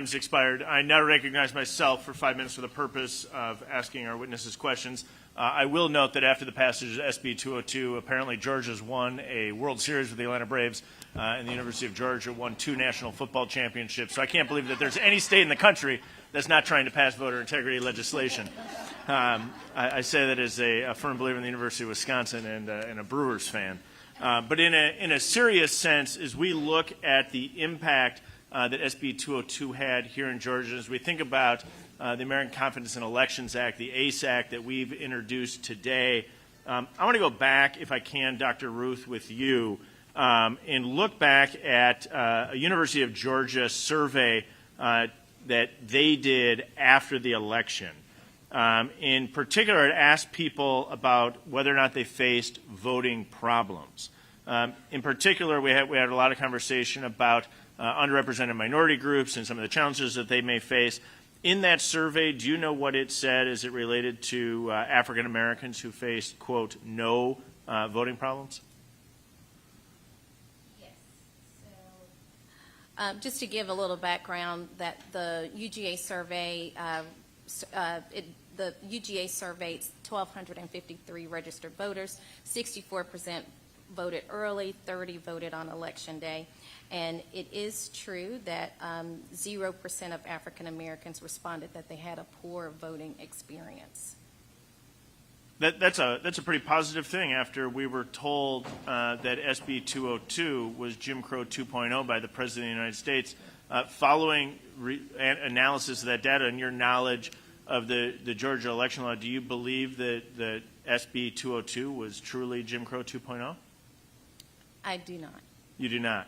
Has expired. I now recognize myself for 5 minutes for the purpose of asking our witnesses questions. I will note that after the passage of SB 202, apparently Georgia's won a World Series with the Atlanta Braves, and the University of Georgia won 2 national football championships. So I can't believe that there's any state in the country that's not trying to pass voter integrity legislation. I say that as a firm believer in the University of Wisconsin and a Brewers fan. But in a serious sense, as we look at the impact that SB 202 had here in Georgia, as we think about the American Confidence in Elections Act, the ACE Act that we've introduced today, I want to go back, if I can, Dr. Ruth, with you, and look back at a University of Georgia survey that they did after the election. In particular, it asked people about whether or not they faced voting problems. In particular, we had a lot of conversation about underrepresented minority groups and some of the challenges that they may face. In that survey, do you know what it said as it related to African Americans who faced, quote, no voting problems? Yes. So, just to give a little background, that the UGA survey, the UGA surveyed 1,253 registered voters. 64% voted early, 30 voted on Election Day. And it is true that 0% of African Americans responded that they had a poor voting experience. That's a pretty positive thing after we were told that SB 202 was Jim Crow 2.0 by the President of the United States. Following analysis of that data and your knowledge of the Georgia election law, do you believe that SB 202 was truly Jim Crow 2.0? I do not. You do not.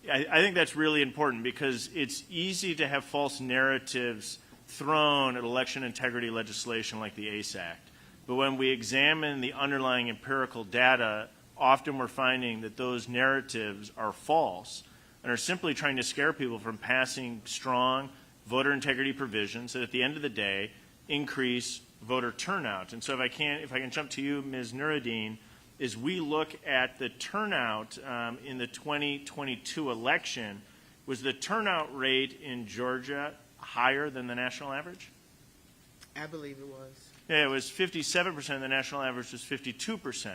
I think that's really important because it's easy to have false narratives thrown at election integrity legislation like the ACE Act. But when we examine the underlying empirical data, often we're finding that those narratives are false and are simply trying to scare people from passing strong voter integrity provisions that at the end of the day increase voter turnout. And so if I can jump to you, Ms. Nuruddin, as we look at the turnout in the 2022 election, was the turnout rate in Georgia higher than the national average? I believe it was. Yeah, it was 57%. The national average was 52%.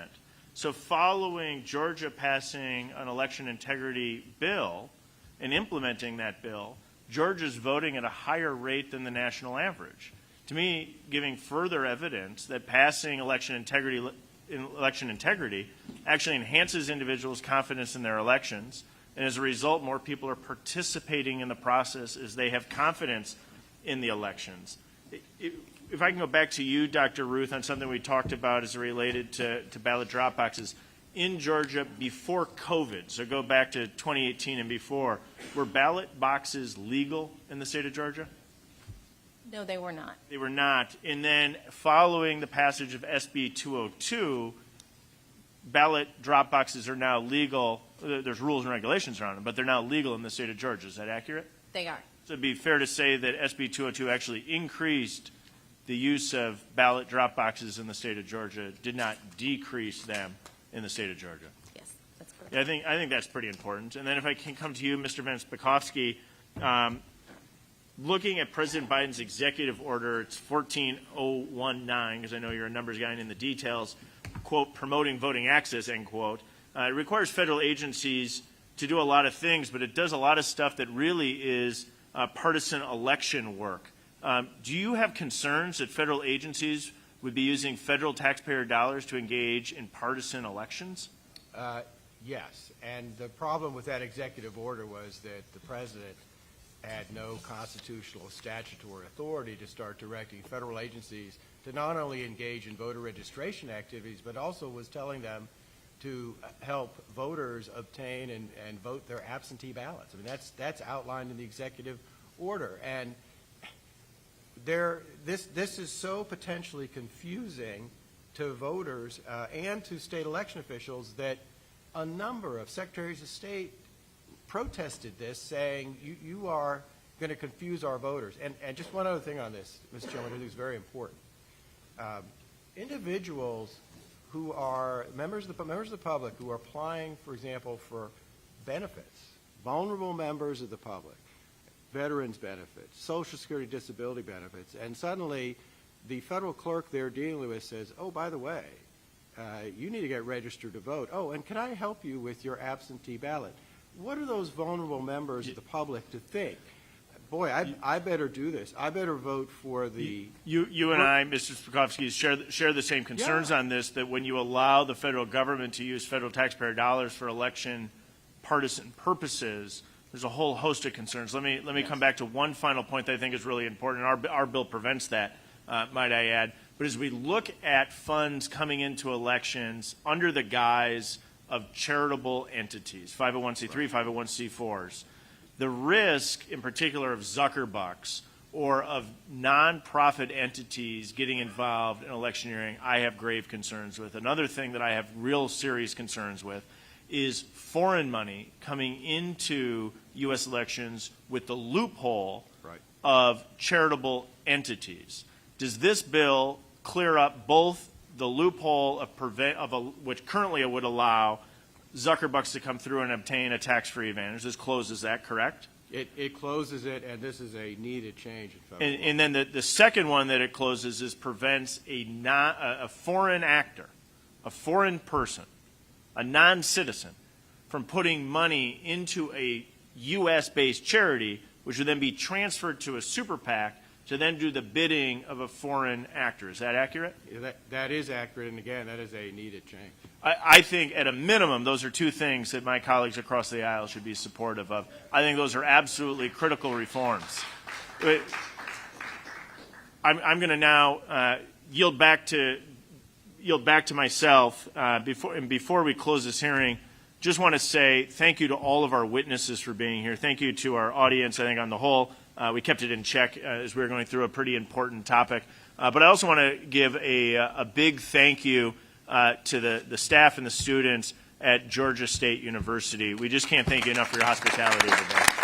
So following Georgia passing an election integrity bill and implementing that bill, Georgia's voting at a higher rate than the national average. To me, giving further evidence that passing election integrity actually enhances individuals' confidence in their elections, and as a result, more people are participating in the process as they have confidence in the elections. If I can go back to you, Dr. Ruth, on something we talked about as it related to ballot drop boxes. In Georgia before COVID, so go back to 2018 and before, were ballot boxes legal in the state of Georgia? No, they were not. They were not. And then following the passage of SB 202, ballot drop boxes are now legal. There's rules and regulations around them, but they're now legal in the state of Georgia. Is that accurate? They are. So it'd be fair to say that SB 202 actually increased the use of ballot drop boxes in the state of Georgia, did not decrease them in the state of Georgia. Yes, that's correct. Yeah, I think that's pretty important. And then if I can come to you, Mr. Van Spakovsky, looking at President Biden's executive order, it's 14019, because I know you're a numbers guy and in the details, quote, promoting voting access, end quote. It requires federal agencies to do a lot of things, but it does a lot of stuff that really is partisan election work. Do you have concerns that federal agencies would be using federal taxpayer dollars to engage in partisan elections? Yes, and the problem with that executive order was that the president had no constitutional or statutory authority to start directing federal agencies to not only engage in voter registration activities, but also was telling them to help voters obtain and vote their absentee ballots. I mean, that's outlined in the executive order. And this is so potentially confusing to voters and to state election officials that a number of secretaries of state protested this, saying you are going to confuse our voters. And just one other thing on this, Mr. Chairman, I think is very important. Individuals who are members of the public who are applying, for example, for benefits, vulnerable members of the public, veterans benefits, Social Security disability benefits, and suddenly the federal clerk they're dealing with says, oh, by the way, you need to get registered to vote. Oh, and can I help you with your absentee ballot? What are those vulnerable members of the public to think? Boy, I better do this. I better vote for the... You and I, Mr. Spakowski, share the same concerns on this, that when you allow the federal government to use federal taxpayer dollars for election partisan purposes, there's a whole host of concerns. Let me come back to one final point that I think is really important. Our bill prevents that, might I add. But as we look at funds coming into elections under the guise of charitable entities, 501c3, 501c4s, the risk, in particular, of Zuckerbucks or of nonprofit entities getting involved in electioneering, I have grave concerns with. Another thing that I have real serious concerns with is foreign money coming into U.S. elections with the loophole of charitable entities. Does this bill clear up both the loophole which currently would allow Zuckerbucks to come through and obtain a tax-free advantage? This closes that, correct? It closes it, and this is a needed change in federal law. And then the second one that it closes is prevents a foreign actor, a foreign person, a non-citizen, from putting money into a U.S.-based charity, which would then be transferred to a super PAC to then do the bidding of a foreign actor. Is that accurate? That is accurate, and again, that is a needed change. I think at a minimum, those are two things that my colleagues across the aisle should be supportive of. I think those are absolutely critical reforms. I'm going to now yield back to myself. Before we close this hearing, just want to say thank you to all of our witnesses for being here. Thank you to our audience. I think on the whole, we kept it in check as we were going through a pretty important topic. But I also want to give a big thank you to the staff and the students at Georgia State University. We just can't thank you enough for your hospitality today.